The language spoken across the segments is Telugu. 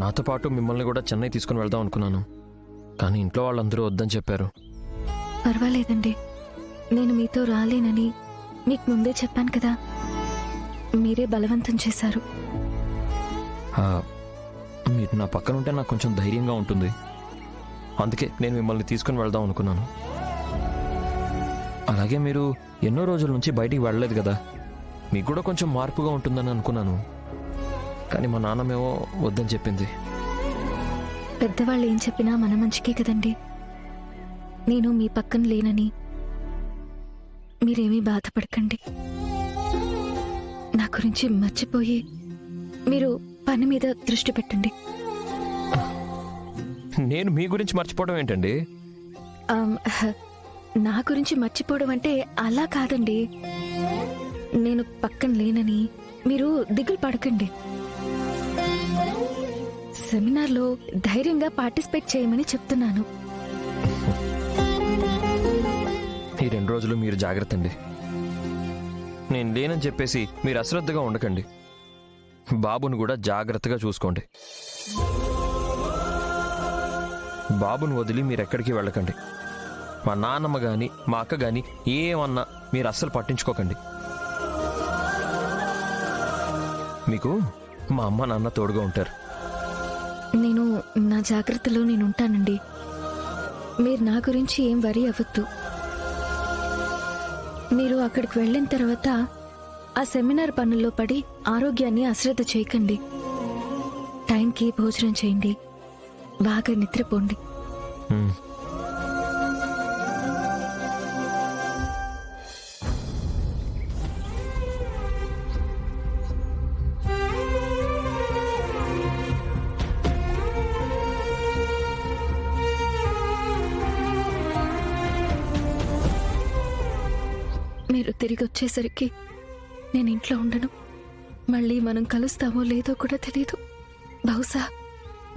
నాతో పాటు మిమ్మల్ని కూడా చెన్నై తీసుకుని వెళ్దాం అనుకున్నాను, కానీ ఇంట్లో వాళ్ళందరూ వద్దని చెప్పారు. పర్వాలేదండి, నేను మీతో రాలేనని మీకు ముందే చెప్పాను కదా, మీరే బలవంతం చేశారు. మీరు నా పక్కన ఉంటే నాకు కొంచెం ధైర్యంగా ఉంటుంది, అందుకే నేను మిమ్మల్ని తీసుకుని వెళ్దాం అనుకున్నాను. అలాగే మీరు ఎన్నో రోజుల నుంచి బయటికి వెళ్ళలేదు కదా, మీకు కూడా కొంచెం మార్పుగా ఉంటుందని అనుకున్నాను, కానీ మా నాన్నమేమో వద్దని చెప్పింది. పెద్దవాళ్ళు ఏం చెప్పినా మన మంచికే కదండి. నేను మీ పక్కన లేనని మీరేమీ బాధపడకండి. నా గురించి మర్చిపోయి మీరు పని మీద దృష్టి పెట్టండి. నేను మీ గురించి మర్చిపోవడం ఏంటండి? నా గురించి మర్చిపోవడం అంటే అలా కాదండి. నేను పక్కన లేనని మీరు దిగులు పడకండి. సెమినార్లో ధైర్యంగా పార్టిసిపేట్ చేయమని చెప్తున్నాను. ఈ 2 రోజులు మీరు జాగ్రత్త అండి. నేను లేనని చెప్పేసి మీరు అశ్రద్ధగా ఉండకండి. బాబును కూడా జాగ్రత్తగా చూసుకోండి. బాబును వదిలి మీరు ఎక్కడికి వెళ్ళకండి. మా నాన్నమ్మ గాని మా అక్క గాని ఏమన్నా మీరు అస్సలు పట్టించుకోకండి. మీకు మా అమ్మ నాన్న తోడుగా ఉంటారు. నేను నా జాగ్రత్తలో నేనుంటానండి. మీరు నా గురించి ఏం వరి అవ్వద్దు. మీరు అక్కడికి వెళ్ళిన తర్వాత ఆ సెమినార్ పనుల్లో పడి ఆరోగ్యాన్ని అశ్రద్ధ చేయకండి. టైంకి భోజనం చేయండి, బాగా నిద్రపోండి. మీరు తిరిగి వచ్చేసరికి నేను ఇంట్లో ఉండను. మళ్ళీ మనం కలుస్తామో లేదో కూడా తెలీదు. బహుశా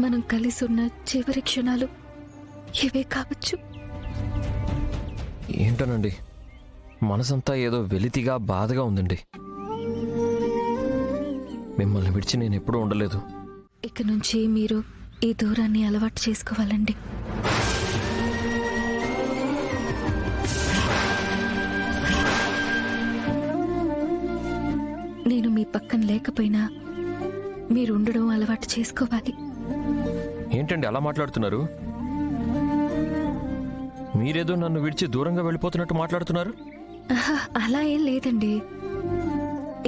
మనం కలిసి ఉన్న చివరి క్షణాలు ఇవే కావచ్చు. ఏంటోనండి, మనసంతా ఏదో వెలితిగా బాధగా ఉందండి. మిమ్మల్ని విడిచి నేను ఎప్పుడూ ఉండలేదు. ఇక నుంచి మీరు ఈ దూరాన్ని అలవాటు చేసుకోవాలండి. నేను మీ పక్కన లేకపోయినా మీరు ఉండడం అలవాటు చేసుకోవాలి. ఏంటండి అలా మాట్లాడుతున్నారు? మీరేదో నన్ను విడిచి దూరంగా వెళ్ళిపోతున్నట్టు మాట్లాడుతున్నారు. అలా ఏం లేదండి.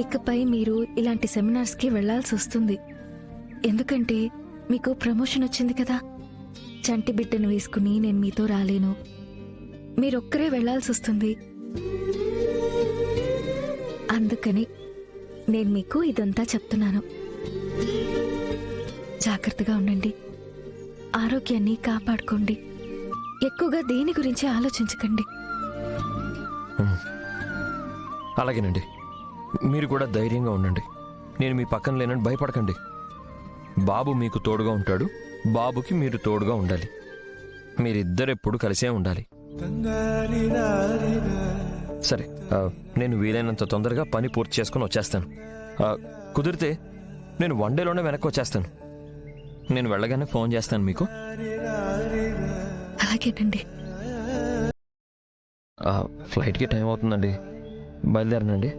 ఇకపై మీరు ఇలాంటి సెమినార్స్కి వెళ్లాల్సి వస్తుంది. ఎందుకంటే మీకు ప్రమోషన్ వచ్చింది కదా. చంటి బిడ్డను వేసుకుని నేను మీతో రాలేను. మీరొక్కరే వెళ్లాల్సి వస్తుంది. అందుకని నేను మీకు ఇదంతా చెప్తున్నాను. జాగ్రత్తగా ఉండండి, ఆరోగ్యాన్ని కాపాడుకోండి. ఎక్కువగా దేని గురించి ఆలోచించకండి. అలాగేనండి, మీరు కూడా ధైర్యంగా ఉండండి. నేను మీ పక్కన లేనని భయపడకండి. బాబు మీకు తోడుగా ఉంటాడు, బాబుకి మీరు తోడుగా ఉండాలి. మీరిద్దరెప్పుడు కలిసే ఉండాలి. సరే, నేను వీలైనంత తొందరగా పని పూర్తి చేసుకుని వచ్చేస్తాను. కుదిరితే నేను 1 డేలోనే వెనక్కి వచ్చేస్తాను. నేను వెళ్ళగానే ఫోన్ చేస్తాను మీకు. అలాగేనండి. ఫ్లైట్కి టైం అవుతుందండి, బయలుదేరనండి.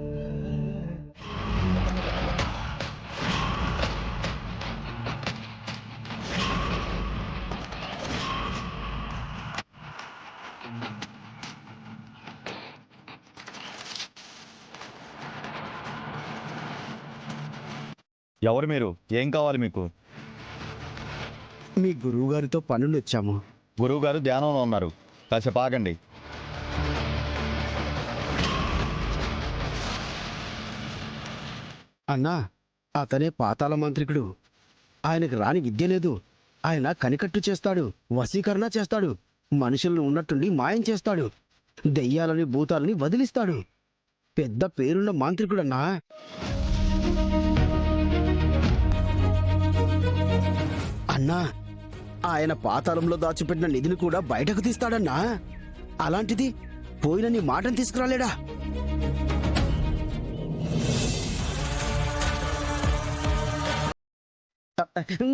ఎవరు మీరు? ఏం కావాలి మీకు? మీ గురువుగారితో పనులు వచ్చాము. గురువుగారు ధ్యానంలో ఉన్నారు, కాసేపు ఆగండి. అన్నా, అతనే పాతాళ మంత్రికుడు. ఆయనకు రాని విద్య లేదు. ఆయన కనికట్టు చేస్తాడు, వశీకరణ చేస్తాడు, మనుషులను ఉన్నట్టుండి మాయం చేస్తాడు, దెయ్యాలని భూతాలని వదిలిస్తాడు. పెద్ద పేరున్న మాంత్రికుడన్నా. అన్నా, ఆయన పాతాళంలో దాచిపెట్టిన నిధిని కూడా బయటకు తీస్తాడన్నా. అలాంటిది పోయిన నీ మాటను తీసుకురాలేడా?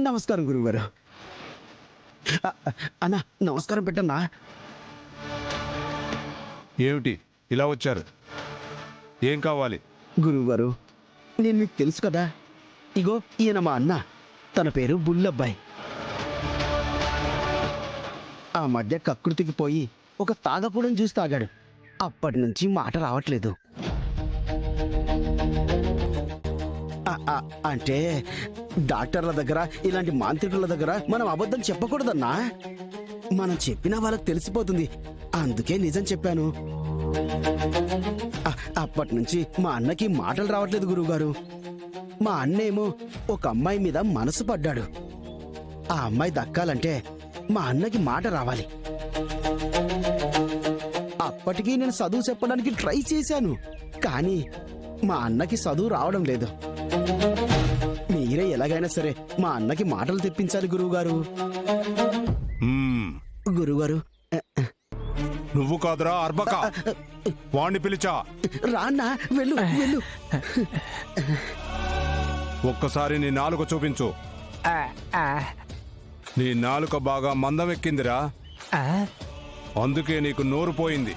నమస్కారం గురువుగారు. అన్నా నమస్కారం పెట్టన్నా. ఏమిటి ఇలా వచ్చారు? ఏం కావాలి? గురువుగారు, నేను మీకు తెలుసు కదా, ఇగో ఈయన మా అన్న. తన పేరు బుల్లబ్బాయి. ఆ మధ్య కకృతికి పోయి ఒక తాగకూడని జ్యూస్ తాగాడు. అప్పటి నుంచి మాట రావట్లేదు. అంటే డాక్టర్ల దగ్గర, ఇలాంటి మాంత్రికుల దగ్గర మనం అబద్ధం చెప్పకూడదన్నా. మనం చెప్పినా వాళ్ళకి తెలిసిపోతుంది. అందుకే నిజం చెప్పాను. అప్పటి నుంచి మా అన్నకి మాటలు రావట్లేదు గురువుగారు. మా అన్నేమో ఒక అమ్మాయి మీద మనసు పడ్డాడు. ఆ అమ్మాయి దక్కాలంటే మా అన్నకి మాట రావాలి. అప్పటికీ నేను చదువు చెప్పడానికి ట్రై చేశాను, కానీ మా అన్నకి చదువు రావడం లేదు. మీరే ఎలాగైనా సరే మా అన్నకి మాటలు తెప్పించాలి గురువుగారు. మ్మ్. గురువుగారు, నువ్వు కాదురా అర్బక, వాణ్ణి పిలిచా. రాన్నా, వెళ్ళు వెళ్ళు. ఒక్కసారి నీ నాలుక చూపించు. నీ నాలుక బాగా మందం ఎక్కిందిరా, అందుకే నీకు నోరు పోయింది.